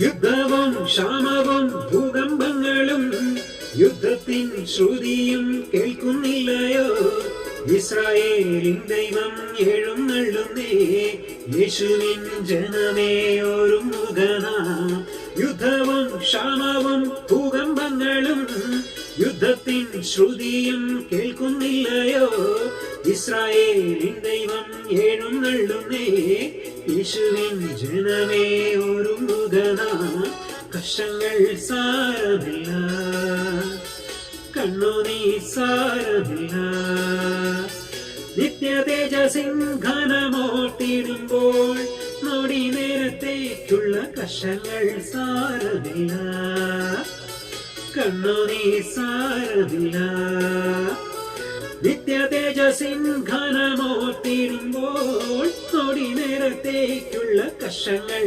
യുദ്ധവും ക്ഷാമവും ഭൂകമ്പങ്ങളും യുദ്ധത്തിൻ ശ്രുതിയും കേൾക്കുന്നില്ലയോ? ഇസ്രായേലിൻ ദൈവം എഴുന്നള്ളുന്നേ, യേശുവിൻ ജനമേ ഒരുങ്ങുകനാ. യുദ്ധവും ക്ഷാമവും ഭൂകമ്പങ്ങളും യുദ്ധത്തിൻ ശ്രുതിയും കേൾക്കുന്നില്ലയോ? ഇസ്രായേലിൻ ദൈവം എഴുന്നള്ളുന്നേ, യേശുവിൻ ജനമേ ഒരുങ്ങുകനാ. കഷ്ടങ്ങൾ സാരമില്ല, കണ്ണുനീർ സാരമില്ല, നിത്യതേജസിംഹനമോട്ടിടുമ്പോൾ നൊടി നേരത്തേക്കുള്ള കഷ്ടങ്ങൾ സാരമില്ല, കണ്ണുനീർ സാരമില്ല, നിത്യതേജസിംഹനമോട്ടിടുമ്പോൾ നൊടി നേരത്തേക്കുള്ള കഷ്ടങ്ങൾ